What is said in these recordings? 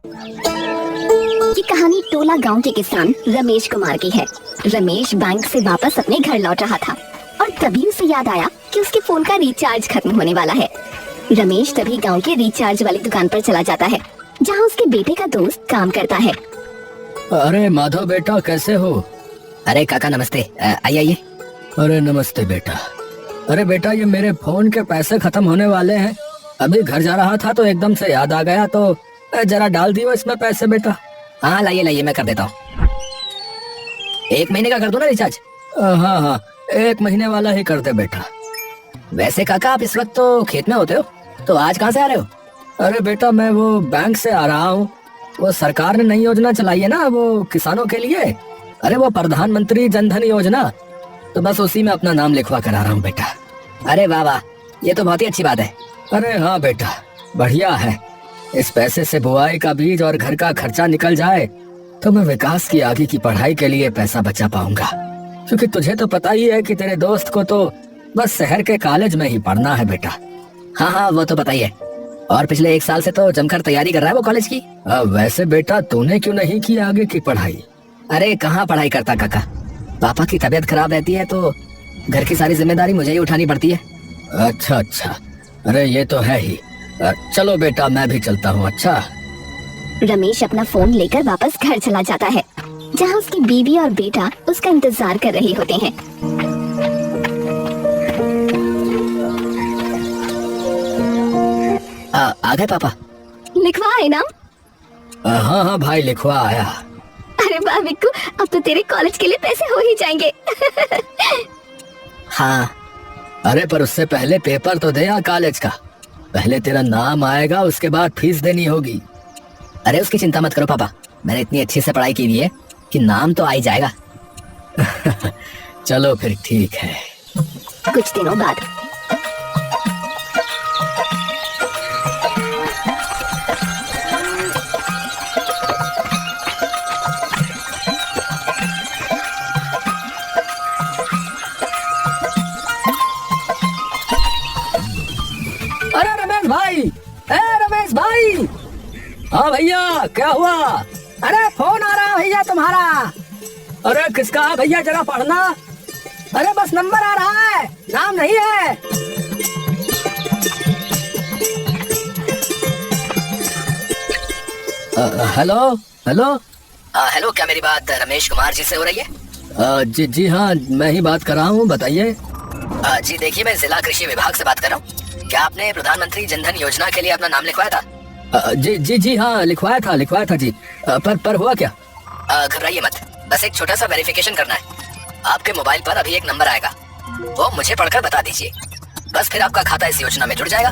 ये कहानी टोला गांव के किसान रमेश कुमार की है। रमेश बैंक से वापस अपने घर लौट रहा था और तभी उसे याद आया कि उसके फोन का रिचार्ज खत्म होने वाला है। रमेश तभी गांव के रिचार्ज वाली दुकान पर चला जाता है जहां उसके बेटे का दोस्त काम करता है। अरे माधव बेटा, कैसे हो? अरे काका नमस्ते, आइए आइए। अरे नमस्ते बेटा। अरे बेटा, ये मेरे फोन के पैसे खत्म होने वाले हैं। अभी घर जा रहा था तो एकदम से याद आ गया, तो जरा डाल दियो इसमें पैसे बेटा। हाँ लाइए लाइए, मैं कर देता हूँ। 1 महीने का कर दो ना रिचार्ज? हाँ हाँ, 1 महीने वाला ही कर दे बेटा। वैसे काका आप इस वक्त तो खेत में होते हो, तो आज कहाँ से आ रहे हो? अरे बेटा, मैं वो बैंक से आ रहा हूँ। वो सरकार ने नई योजना चलाई है ना, वो किसानों के लिए। अरे वो प्रधानमंत्री जन धन योजना, तो बस उसी में अपना नाम लिखवा कर आ रहा हूँ बेटा। अरे वाह वाह, ये तो बहुत ही अच्छी बात है। अरे हाँ बेटा, बढ़िया है। इस पैसे से बुआई का बीज और घर का खर्चा निकल जाए तो मैं विकास की आगे की पढ़ाई के लिए पैसा बचा पाऊंगा। क्योंकि तुझे तो पता ही है कि तेरे दोस्त को तो बस शहर के कॉलेज में ही पढ़ना है बेटा। हाँ हाँ, वो तो पता ही है। और पिछले 1 साल से तो जमकर तैयारी कर रहा है वो कॉलेज की। वैसे बेटा, तूने क्यों नहीं की आगे की पढ़ाई? अरे कहाँ पढ़ाई करता काका, पापा की तबीयत खराब रहती है तो घर की सारी जिम्मेदारी मुझे ही उठानी पड़ती है। अच्छा अच्छा, अरे ये तो है ही। चलो बेटा, मैं भी चलता हूँ। अच्छा। रमेश अपना फोन लेकर वापस घर चला जाता है जहां उसकी बीवी और बेटा उसका इंतजार कर रहे होते हैं। आ गए पापा? लिखवा है ना? हाँ हाँ भाई, लिखवा आया। अरे वाह विक्कू, अब तो तेरे कॉलेज के लिए पैसे हो ही जाएंगे। हाँ। अरे पर उससे पहले पेपर तो दे कॉलेज का। पहले तेरा नाम आएगा, उसके बाद फीस देनी होगी। अरे उसकी चिंता मत करो पापा, मैंने इतनी अच्छी से पढ़ाई की हुई है कि नाम तो आ ही जाएगा। चलो फिर ठीक है। कुछ दिनों बाद अरे रमेश भाई, रमेश भाई। हाँ भैया, क्या हुआ? अरे फोन आ रहा है भैया तुम्हारा। अरे किसका है भैया, जरा पढ़ना। अरे बस नंबर आ रहा है, नाम नहीं है। Hello hello. हेलो, क्या मेरी बात रमेश कुमार जी से हो रही है? जी हाँ, मैं ही बात कर रहा हूँ, बताइए। जी देखिए, मैं जिला कृषि विभाग से बात कर रहा हूँ। क्या आपने प्रधानमंत्री जन धन योजना के लिए अपना नाम लिखवाया था? जी हाँ, लिखवाया था जी। पर हुआ क्या? घबराइए मत, बस एक छोटा सा वेरिफिकेशन करना है। आपके मोबाइल पर अभी एक नंबर आएगा, वो मुझे पढ़कर बता दीजिए। बस फिर आपका खाता इस योजना में जुड़ जाएगा।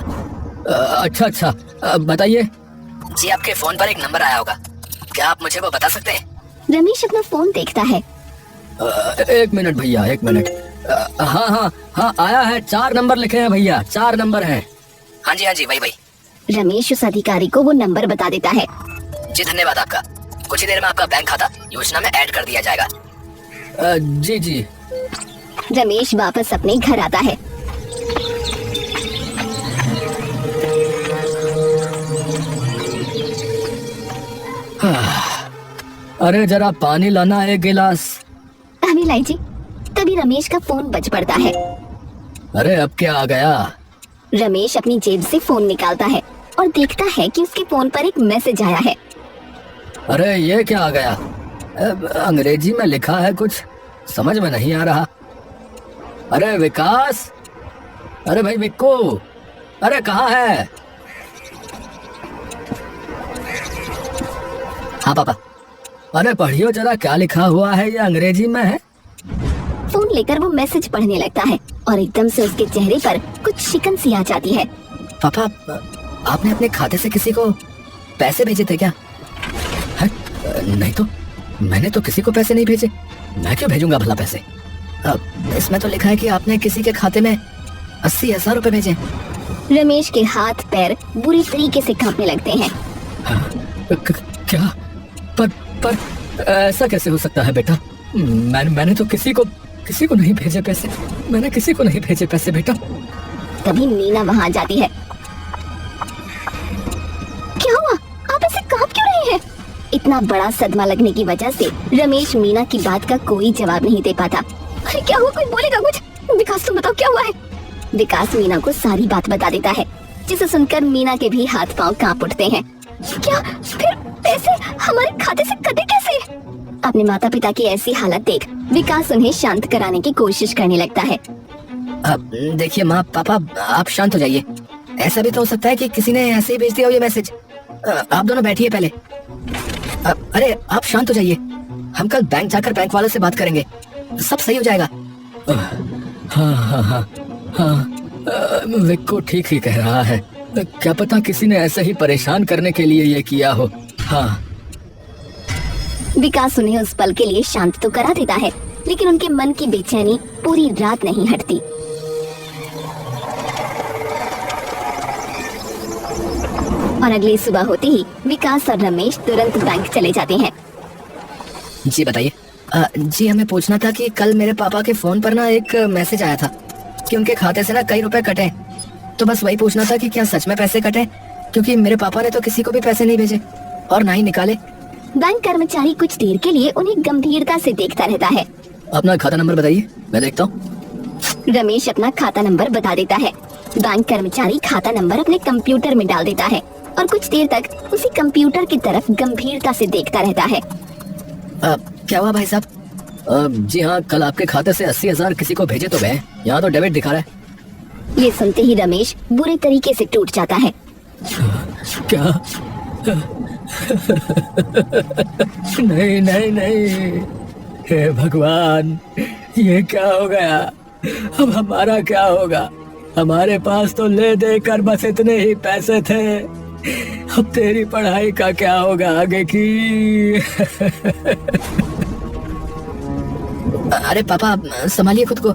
अच्छा, बताइए। जी आपके फोन पर एक नंबर आया होगा, क्या आप मुझे वो बता सकते हैं? रमेश अपना फोन देखता है। 1 मिनट भैया, 1 मिनट। हाँ, आया है। 4 नंबर लिखे हैं भैया, 4 नंबर हैं। हाँ जी, वही। रमेश उस अधिकारी को वो नंबर बता देता है। जी धन्यवाद आपका, कुछ ही देर में आपका बैंक खाता योजना में ऐड कर दिया जाएगा। जी। रमेश वापस अपने घर आता है। अरे जरा पानी लाना, 1 गिलास। अभी लाई जी। तभी रमेश का फोन बज पड़ता है। अरे अब क्या आ गया? रमेश अपनी जेब से फोन निकालता है और देखता है कि उसके फोन पर एक मैसेज आया है। अरे ये क्या आ गया? अंग्रेजी में लिखा है, कुछ समझ में नहीं आ रहा। अरे विकास, अरे भाई विक्कू, अरे कहाँ है? हाँ पापा। अरे पढ़ियो जरा, क्या लिखा हुआ है, ये अंग्रेजी में है। फोन लेकर वो मैसेज पढ़ने लगता है और एकदम से उसके चेहरे पर कुछ शिकन सी आ जाती है। पापा, आपने अपने खाते से किसी को पैसे भेजे थे क्या? है? नहीं तो, मैंने तो किसी को पैसे नहीं भेजे। मैं क्यों भेजूंगा भला पैसे? इसमें तो लिखा है कि आपने किसी के खाते में 80,000 रुपए भेजे। रमेश के हाथ पैर बुरी तरीके से कांपने लगते हैं। क्या? पर ऐसा कैसे हो सकता है बेटा? मैंने तो किसी को नहीं भेजे पैसे। मैंने किसी को नहीं भेजे पैसे बेटा। तभी मीना वहाँ जाती है। क्या हुआ? आप ऐसे कांप क्यों रहे इतना बड़ा सदमा लगने की वजह से रमेश मीना की बात का कोई जवाब नहीं दे पाता। अरे क्या हुआ, कोई बोलेगा कुछ? विकास तुम बताओ क्या हुआ है? विकास मीना को सारी बात बता देता है, जिसे सुनकर मीना के भी हाथ पांव कांप उठते हैं। क्या फिर पैसे हमारे खाते से कटे कैसे? अपने माता पिता की ऐसी हालत देख विकास उन्हें शांत कराने की कोशिश करने लगता है। देखिए माँ पापा, आप शांत हो जाइए। ऐसा भी तो हो सकता है कि किसी ने ऐसे ही भेज दिया हो ये मैसेज। आप दोनों बैठिए पहले। अरे आप शांत हो जाइए, हम कल बैंक जाकर बैंक वालों से बात करेंगे, सब सही हो जाएगा। हाँ हाँ हाँ हाँ, विक्को ठीक ही कह रहा है। क्या पता किसी ने ऐसे ही परेशान करने के लिए ये किया हो। हाँ। विकास उन्हें उस पल के लिए शांत तो करा देता है, लेकिन उनके मन की बेचैनी पूरी रात नहीं हटती। और अगली सुबह होते ही विकास और रमेश तुरंत बैंक चले जाते हैं। जी बताइए। जी हमें पूछना था कि कल मेरे पापा के फोन पर ना एक मैसेज आया था कि उनके खाते से ना कई रुपए कटे, तो बस वही पूछना था कि क्या सच में पैसे कटे, क्योंकि मेरे पापा ने तो किसी को भी पैसे नहीं भेजे और ना ही निकाले। बैंक कर्मचारी कुछ देर के लिए उन्हें गंभीरता से देखता रहता है। अपना खाता नंबर बताइए, मैं देखता हूँ। रमेश अपना खाता नंबर बता देता है। बैंक कर्मचारी खाता नंबर अपने कंप्यूटर में डाल देता है और कुछ देर तक उसी कंप्यूटर की तरफ गंभीरता से देखता रहता है। क्या हुआ भाई साहब? जी हाँ, कल आपके खाते से 80,000 किसी को भेजे तो गए, यहाँ तो डेबिट दिखा रहा है। ये सुनते ही रमेश बुरे तरीके से टूट जाता है। क्या? नहीं नहीं नहीं, हे भगवान, ये क्या हो गया? अब हमारा क्या होगा? हमारे पास तो ले दे कर बस इतने ही पैसे थे। अब तेरी पढ़ाई का क्या होगा आगे की? अरे पापा संभालिए खुद को,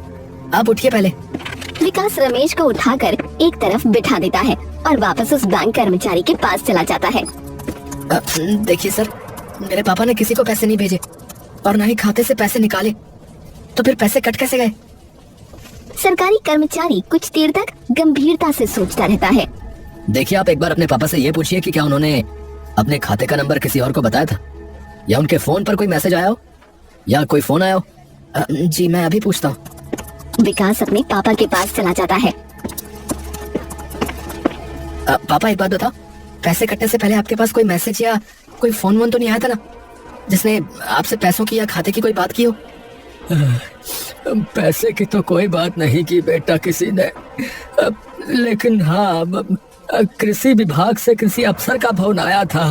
आप उठिए पहले। विकास रमेश को उठाकर एक तरफ बिठा देता है और वापस उस बैंक कर्मचारी के पास चला जाता है। देखिए सर, मेरे पापा ने किसी को पैसे नहीं भेजे और ना ही खाते से पैसे निकाले, तो फिर पैसे कट कैसे गए? सरकारी कर्मचारी कुछ देर तक गंभीरता से सोचता रहता है। देखिए, आप एक बार अपने पापा से ये पूछिए कि क्या उन्होंने अपने खाते का नंबर किसी और को बताया था, या उनके फोन पर कोई मैसेज आया हो, या कोई फोन आया हो। जी मैं अभी पूछता हूँ। विकास अपने पापा के पास चला जाता है। पापा एक बात बताओ, पैसे कटने से पहले आपके पास कोई मैसेज या कोई फोन वोन तो नहीं आया था ना, जिसने आपसे पैसों की या खाते की कोई बात की हो? पैसे की तो कोई बात नहीं की बेटा किसी ने, लेकिन हाँ, कृषि विभाग से कृषि अफसर का फोन आया था।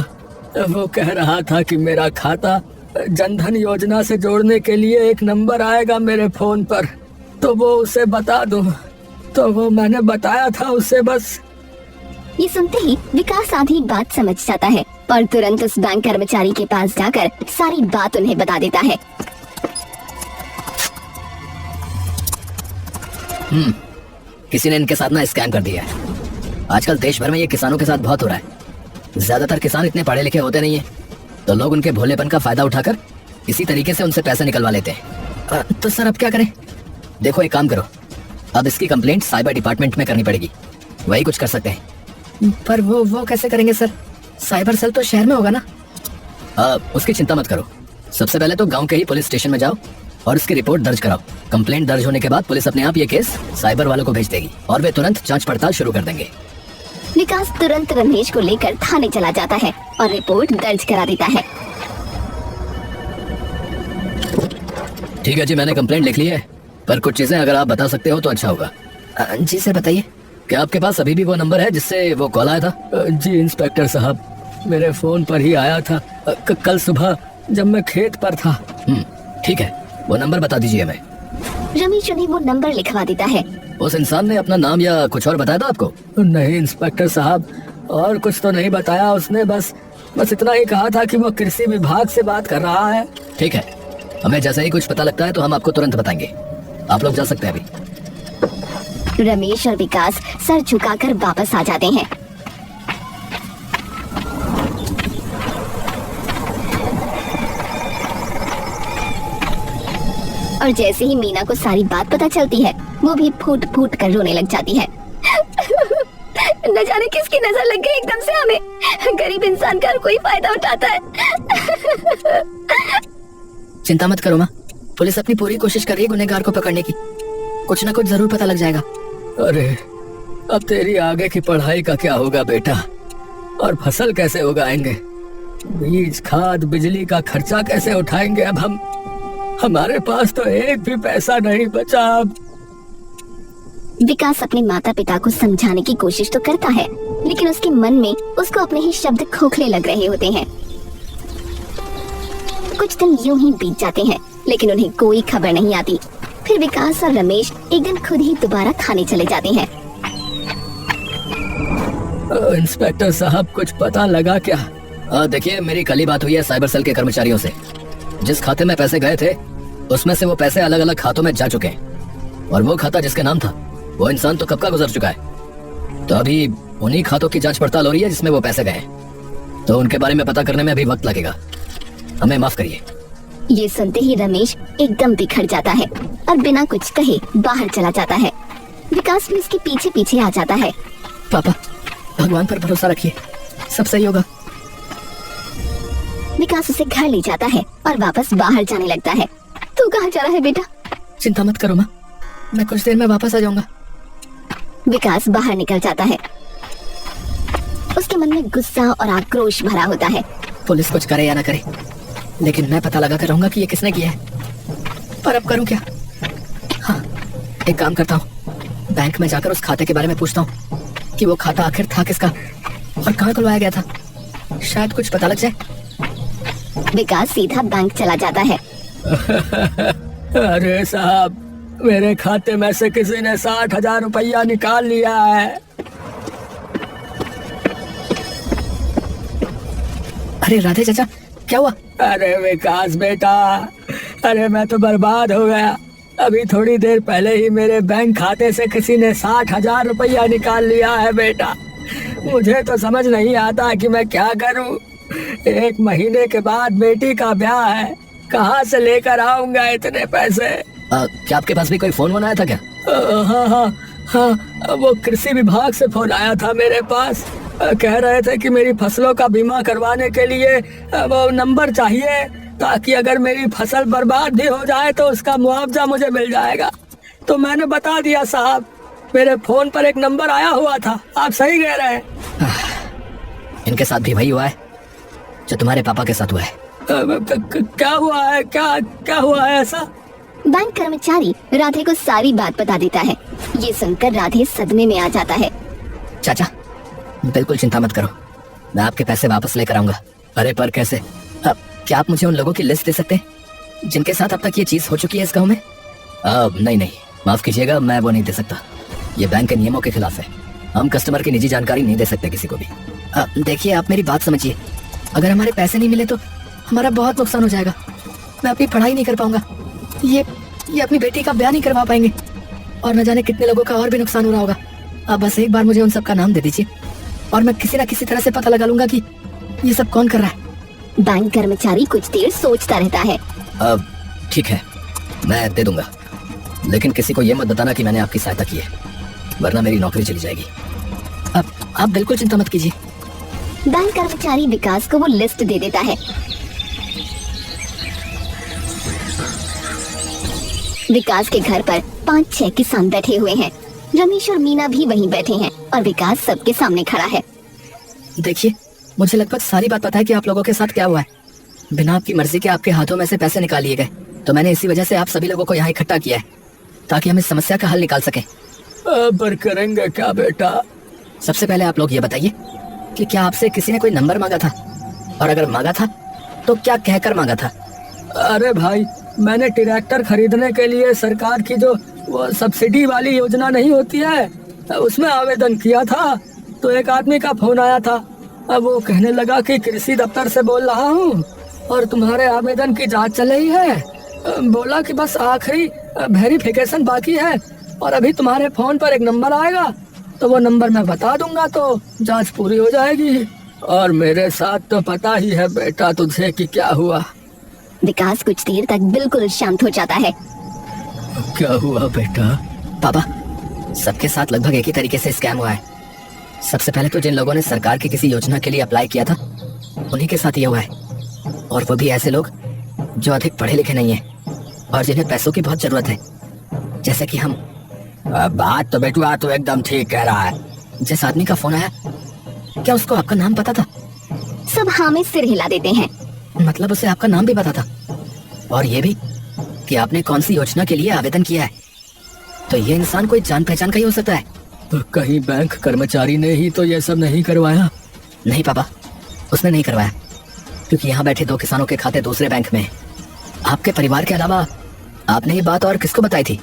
वो कह रहा था कि मेरा खाता जनधन योजना से जोड़ने के लिए एक नंबर आएगा मेरे फोन पर, तो वो उसे बता दूं। तो वो मैंने बताया था उसे बस। ये सुनते ही विकास आधी बात समझ जाता है और तुरंत उस बैंक कर्मचारी के पास जाकर सारी बात उन्हें बता देता है। किसी ने इनके साथ ना स्कैम कर दिया है। आजकल देश भर में ये किसानों के साथ बहुत हो रहा है। ज्यादातर किसान इतने पढ़े लिखे होते नहीं है, तो लोग उनके भोलेपन का फायदा उठाकर इसी तरीके से उनसे पैसे निकलवा लेते हैं। तो सर अब क्या करें? देखो, एक काम करो, अब इसकी कंप्लेंट साइबर डिपार्टमेंट में करनी पड़ेगी, वही कुछ कर सकते हैं। पर वो कैसे करेंगे सर? साइबर सेल तो शहर में होगा ना? उसकी चिंता मत करो। सबसे पहले तो गांव के ही पुलिस स्टेशन में जाओ और इसकी रिपोर्ट दर्ज कराओ। कंप्लेंट दर्ज होने के बाद पुलिस अपने आप ये केस साइबर वालों को भेज देगी और वे तुरंत जांच पड़ताल शुरू कर देंगे। विकास तुरंत रमेश को लेकर थाने चला जाता है और रिपोर्ट दर्ज करा देता है। ठीक है जी, मैंने कंप्लेंट लिख ली है, पर कुछ चीजें अगर आप बता सकते हो तो अच्छा होगा। जी सर बताइए। क्या आपके पास अभी भी वो नंबर है जिससे वो कॉल आया था? जी इंस्पेक्टर साहब, मेरे फोन पर ही आया था कल सुबह जब मैं खेत पर था। ठीक है, वो नंबर बता दीजिए हमें। रमेश उन्हें वो नंबर लिखवा देता है। उस इंसान ने अपना नाम या कुछ और बताया था आपको? नहीं इंस्पेक्टर साहब, और कुछ तो नहीं बताया उसने, बस इतना ही कहा था कि वो कृषि विभाग से बात कर रहा है। ठीक है, हमें जैसे ही कुछ पता लगता है तो हम आपको तुरंत बताएंगे। आप लोग जा सकते हैं अभी। रमेश और विकास सर झुकाकर वापस आ जाते हैं। और जैसे ही मीना को सारी बात पता चलती है, वो भी फूट फूट कर रोने लग जाती है। न जाने किसकी नजर लग गई एकदम से हमें। गरीब इंसान का हर कोई फायदा उठाता है। चिंता मत करो माँ, पुलिस अपनी पूरी कोशिश कर रही है गुनहगार को पकड़ने की। कुछ ना कुछ जरूर पता लग जाएगा। अरे अब तेरी आगे की पढ़ाई का क्या होगा बेटा, और फसल कैसे उगाएंगे, बीज खाद बिजली का खर्चा कैसे उठाएंगे। अब हमारे पास तो एक भी पैसा नहीं बचा। अब विकास अपने माता पिता को समझाने की कोशिश तो करता है, लेकिन उसके मन में उसको अपने ही शब्द खोखले लग रहे होते हैं। कुछ दिन यूं ही बीत जाते हैं, लेकिन उन्हें कोई खबर नहीं आती। फिर विकास और रमेश एक दिन खुद ही दोबारा खाने चले जाते हैं। इंस्पेक्टर साहब, कुछ पता लगा क्या? देखिए, मेरी कल ही बात हुई है साइबर सेल के कर्मचारियों से। जिस खाते में पैसे गए थे उसमें से वो पैसे अलग अलग खातों में जा चुके हैं, और वो खाता जिसके नाम था वो इंसान तो कब का गुजर चुका है। तो अभी उन्हीं खातों की जांच पड़ताल हो रही है जिसमें वो पैसे गए, तो उनके बारे में पता करने में अभी वक्त लगेगा। हमें माफ करिए। ये सुनते ही रमेश एकदम बिखर जाता है और बिना कुछ कहे बाहर चला जाता है। विकास भी उसके पीछे पीछे आ जाता है। पापा, भगवान पर भरोसा रखिए, सब सही होगा। विकास उसे घर ले जाता है और वापस बाहर जाने लगता है। तू कहाँ जा रहा है बेटा? चिंता मत करो माँ, मैं कुछ देर में वापस आ जाऊंगा। विकास बाहर निकल जाता है। उसके मन में गुस्सा और आक्रोश भरा होता है। पुलिस कुछ करे या ना करे, लेकिन मैं पता लगा कर रहूंगा कि ये किसने किया है। पर अब करूं क्या? हाँ, एक काम करता हूँ, बैंक में जाकर उस खाते के बारे में पूछता हूँ कि वो खाता आखिर था किसका और कहाँ खुलवाया गया था। शायद कुछ पता लग जाए। विकास सीधा बैंक चला जाता है। अरे साहब, मेरे खाते में से किसी ने 60,000 रुपया निकाल लिया है। अरे राधे चाचा, क्या हुआ? अरे विकास बेटा, अरे मैं तो बर्बाद हो गया। अभी थोड़ी देर पहले ही मेरे बैंक खाते से किसी ने 60,000 रुपया निकाल लिया है बेटा। मुझे तो समझ नहीं आता कि मैं क्या करूं। 1 महीने के बाद बेटी का ब्याह है, कहाँ से लेकर आऊंगा इतने पैसे? क्या आपके पास भी कोई फोन वोन आया था क्या? हाँ, वो कृषि विभाग से फोन आया था मेरे पास। कह रहे थे कि मेरी फसलों का बीमा करवाने के लिए वो नंबर चाहिए, ताकि अगर मेरी फसल बर्बाद भी हो जाए तो उसका मुआवजा मुझे मिल जाएगा। तो मैंने बता दिया साहब, मेरे फोन पर एक नंबर आया हुआ था। आप सही कह रहे हैं। इनके साथ भी वही हुआ है जो तुम्हारे पापा के साथ हुआ है। क्या हुआ है? क्या हुआ है ऐसा? बैंक कर्मचारी राधे को सारी बात बता देता है। ये सुनकर राधे सदमे में आ जाता है। चाचा, बिल्कुल चिंता मत करो, मैं आपके पैसे वापस लेकर आऊंगा। अरे पर कैसे? क्या आप मुझे उन लोगों की लिस्ट दे सकते हैं जिनके साथ अब तक ये चीज हो चुकी है इस गांव में? नहीं, माफ कीजिएगा, मैं वो नहीं दे सकता। ये बैंक के नियमों के खिलाफ है। हम कस्टमर की निजी जानकारी नहीं दे सकते किसी को भी। देखिए, आप मेरी बात समझिए। अगर हमारे पैसे नहीं मिले तो हमारा बहुत नुकसान हो जाएगा। मैं अपनी पढ़ाई नहीं कर पाऊंगा, ये अपनी बेटी का ब्याह नहीं करवा पाएंगे, और न जाने कितने लोगों का और भी नुकसान हो रहा होगा। आप बस एक बार मुझे उन सब का नाम दे दीजिए और मैं किसी न किसी तरह से पता लगा लूंगा कि ये सब कौन कर रहा है। बैंक कर्मचारी कुछ देर सोचता रहता है। ठीक है, मैं दे दूंगा, लेकिन किसी को ये मत बताना कि मैंने आपकी सहायता की है, वरना मेरी नौकरी चली जाएगी। आप बिल्कुल चिंता मत कीजिए। बैंक कर्मचारी विकास को वो लिस्ट दे देता है। विकास के घर पर 5-6 किसान बैठे हुए हैं। रमेश और मीना भी वहीं बैठे हैं और विकास सबके सामने खड़ा है। देखिए, मुझे लगभग सारी बात पता है कि आप लोगों के साथ क्या हुआ है। बिना आपकी मर्जी के आपके हाथों में से पैसे निकाल लिए गए, तो मैंने इसी वजह से आप सभी लोगों को यहाँ इकट्ठा किया है ताकि हम इस समस्या का हल निकाल सकें। पर करेंगे क्या बेटा? सबसे पहले आप लोग ये बताइए कि क्या आपसे किसी ने कोई नंबर मांगा था, और अगर मांगा था तो क्या कहकर मांगा था? अरे भाई, मैंने ट्रैक्टर खरीदने के लिए सरकार की जो वो सब्सिडी वाली योजना नहीं होती है, उसमें आवेदन किया था। तो एक आदमी का फोन आया था। अब वो कहने लगा कि कृषि दफ्तर से बोल रहा हूँ और तुम्हारे आवेदन की जांच चल रही है। बोला कि बस आखिरी वेरिफिकेशन बाकी है और अभी तुम्हारे फोन पर एक नंबर आएगा, तो वो नंबर मैं बता दूंगा तो जांच पूरी हो जाएगी। और मेरे साथ तो पता ही है बेटा तुझे कि क्या हुआ। विकास कुछ देर तक बिल्कुल शांत हो जाता है। क्या हुआ बेटा? पापा, सबके साथ लगभग एक ही तरीके से स्कैम हुआ है। सबसे पहले तो जिन लोगों ने सरकार की किसी योजना के लिए अप्लाई किया था उन्हीं के साथ ये हुआ है, और वो भी ऐसे लोग जो अधिक पढ़े लिखे नहीं है और जिन्हें पैसों की बहुत जरूरत है, जैसे कि हम। बात तो बेटुआ तो एकदम ठीक कह रहा है। जिस आदमी का फोन आया, क्या उसको आपका नाम पता था? सब हाँ में सिर हिला देते हैं। मतलब उसे आपका नाम भी पता था, और ये भी कि आपने कौन सी योजना के लिए आवेदन किया है। तो ये इंसान कोई जान पहचान का ही हो सकता है। तो कहीं बैंक कर्मचारी ने ही तो ये सब नहीं करवाया? नहीं पापा, उसने नहीं करवाया, क्योंकि यहाँ बैठे 2 किसानों के खाते दूसरे बैंक में हैं। आपके परिवार के अलावा आपने ये बात और किसको बताई थी?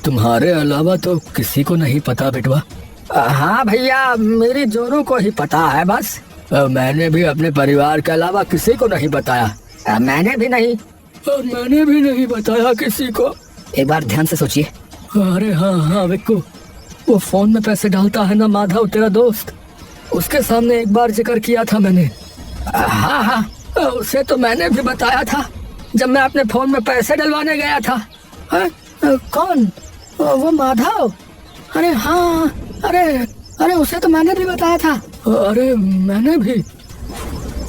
तुम्हारे अलावा तो किसी को नहीं पता बेटवा। हाँ भैया, मेरी जोरू को ही पता है बस। मैंने भी अपने परिवार के अलावा किसी को नहीं बताया। मैंने भी नहीं, और मैंने भी नहीं बताया किसी को। एक बार ध्यान से सोचिए। अरे हाँ विक्कू, वो फोन में पैसे डालता है ना माधव, तेरा दोस्त, उसके सामने एक बार जिक्र किया था मैंने। हाँ, उसे तो मैंने भी बताया था जब मैं अपने फोन में पैसे डलवाने गया था। कौन? वो माधव? अरे हाँ, अरे उसे तो मैंने भी बताया था। अरे मैंने भी।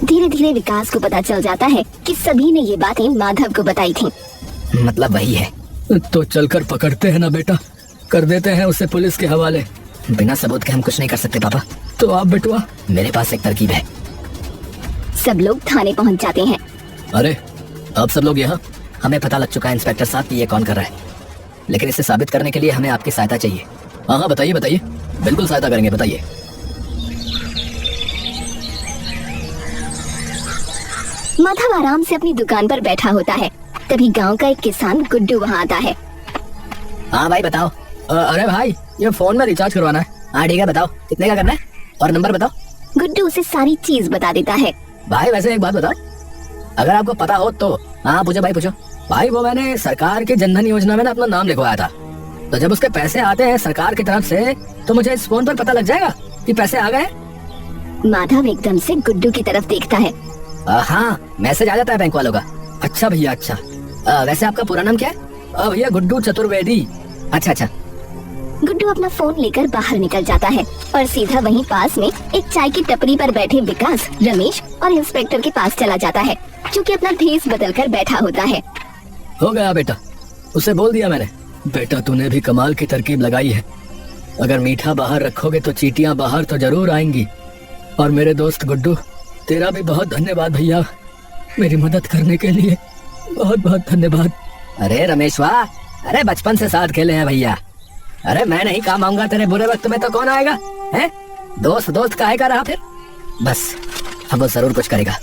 धीरे धीरे विकास को पता चल जाता है कि सभी ने ये बातें माधव को बताई थी। मतलब वही है। तो चलकर पकड़ते हैं ना बेटा, कर देते हैं उसे पुलिस के हवाले। बिना सबूत के हम कुछ नहीं कर सकते पापा। तो आप बेटवा? मेरे पास एक तरकीब है। सब लोग थाने पहुंच जाते हैं। अरे आप सब लोग यहाँ? हमें पता लग चुका है इंस्पेक्टर साहब कि ये कौन कर रहा है, लेकिन इसे साबित करने के लिए हमें आपकी सहायता चाहिए। हाँ बताइए, बिल्कुल सहायता करेंगे, बताइए। माधव आराम से अपनी दुकान पर बैठा होता है। तभी गांव का एक किसान गुड्डू वहां आता है। हाँ भाई बताओ। अरे भाई, ये फोन में रिचार्ज करवाना है। हाँ ठीक है, बताओ कितने का करना है और नंबर बताओ। गुड्डू उसे सारी चीज बता देता है। भाई वैसे एक बात बताओ, अगर आपको पता हो तो। हाँ पूछो भाई पूछो। भाई वो मैंने सरकार की जनधन योजना में ना अपना नाम लिखवाया था, तो जब उसके पैसे आते हैं सरकार की तरफ से तो मुझे इस फोन पर पता लग जाएगा कि पैसे आ गए। माधव एकदम से गुड्डू की तरफ देखता है। हाँ, मैसेज आ जाता है बैंक वालों का। अच्छा भैया, अच्छा। वैसे आपका पूरा नाम क्या है? भैया गुड्डू चतुर्वेदी। अच्छा। गुड्डू अपना फोन लेकर बाहर निकल जाता है और सीधा वहीं पास में एक चाय की टपरी पर बैठे विकास, रमेश और इंस्पेक्टर के पास चला जाता है, जो कि अपना भेष बदल कर बैठा होता है। हो गया बेटा, उसे बोल दिया मैंने। बेटा तूने भी कमाल की तरकीब लगाई है। अगर मीठा बाहर रखोगे तो चींटियां बाहर तो जरूर आएंगी। और मेरे दोस्त गुड्डू, तेरा भी बहुत धन्यवाद भैया, मेरी मदद करने के लिए बहुत बहुत धन्यवाद। अरे रमेश वाह, अरे बचपन से साथ खेले हैं भैया। अरे मैं नहीं काम आऊंगा तेरे बुरे वक्त में तो कौन आएगा? हैं? दोस्त काहे का रहा फिर? बस अब वो जरूर कुछ करेगा।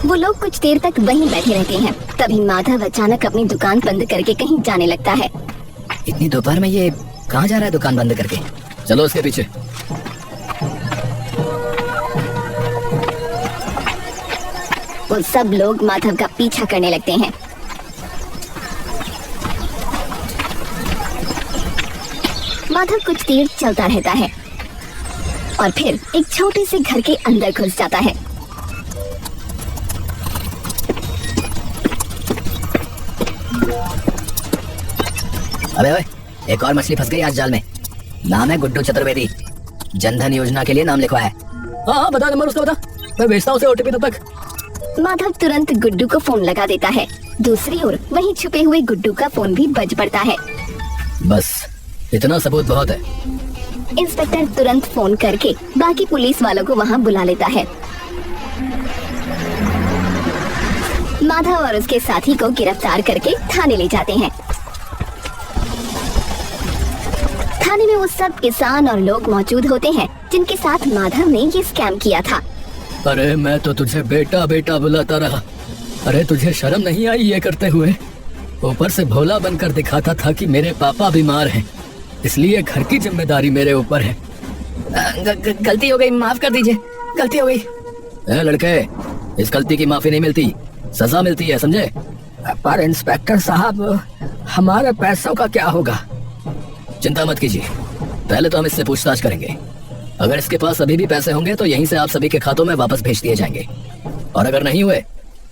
वो लोग कुछ देर तक वहीं बैठे रहते हैं। तभी माधव अचानक अपनी दुकान बंद करके कहीं जाने लगता है। इतनी दोपहर में ये कहाँ जा रहा है दुकान बंद करके? चलो उसके पीछे। वो सब लोग माधव का पीछा करने लगते हैं। माधव कुछ देर चलता रहता है और फिर एक छोटे से घर के अंदर घुस जाता है। अबे ओए, एक और मछली फंस गई आज जाल में। नाम है गुड्डू चतुर्वेदी, जनधन योजना के लिए नाम लिखवा है। हाँ बता नंबर उसका, बता, मैं भेजता हूँ उसे ओटीपी तब तक। माधव तुरंत गुड्डू को फोन लगा देता है। दूसरी ओर वहीं छुपे हुए गुड्डू का फोन भी बज पड़ता है। बस इतना सबूत बहुत है। इंस्पेक्टर तुरंत फोन करके बाकी पुलिस वालों को वहां बुला लेता है। माधव और उसके साथी को गिरफ्तार करके थाने ले जाते हैं। थाने में वो सब किसान और लोग मौजूद होते हैं जिनके साथ माधव ने ये स्कैम किया था। अरे मैं तो तुझे बेटा बेटा बुलाता रहा। अरे तुझे शर्म नहीं आई ये करते हुए? ऊपर से भोला बनकर दिखाता था कि मेरे पापा बीमार हैं, इसलिए घर की जिम्मेदारी मेरे ऊपर है। गलती हो गई, माफ कर दीजिए, गलती हो गई। ए लड़के, इस गलती की माफी नहीं मिलती, सजा मिलती है, समझे? पर इंस्पेक्टर साहब, हमारे पैसों का क्या होगा? चिंता मत कीजिए, पहले तो हम इससे पूछताछ करेंगे। अगर इसके पास अभी भी पैसे होंगे तो यहीं से आप सभी के खातों में वापस भेज दिए जाएंगे, और अगर नहीं हुए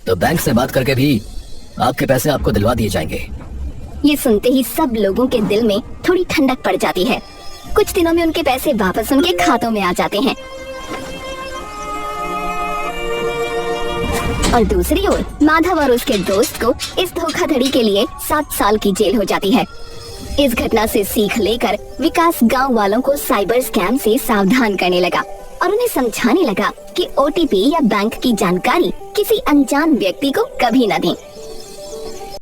तो बैंक से बात करके भी आपके पैसे आपको दिलवा दिए जाएंगे। ये सुनते ही सब लोगों के दिल में थोड़ी ठंडक पड़ जाती है। कुछ दिनों में उनके पैसे वापस उनके खातों में आ जाते हैं। और दूसरी ओर माधव और उसके दोस्त को इस धोखाधड़ी के लिए 7 साल की जेल हो जाती है। इस घटना से सीख लेकर विकास गांव वालों को साइबर स्कैम से सावधान करने लगा और उन्हें समझाने लगा कि ओटीपी या बैंक की जानकारी किसी अनजान व्यक्ति को कभी न दें।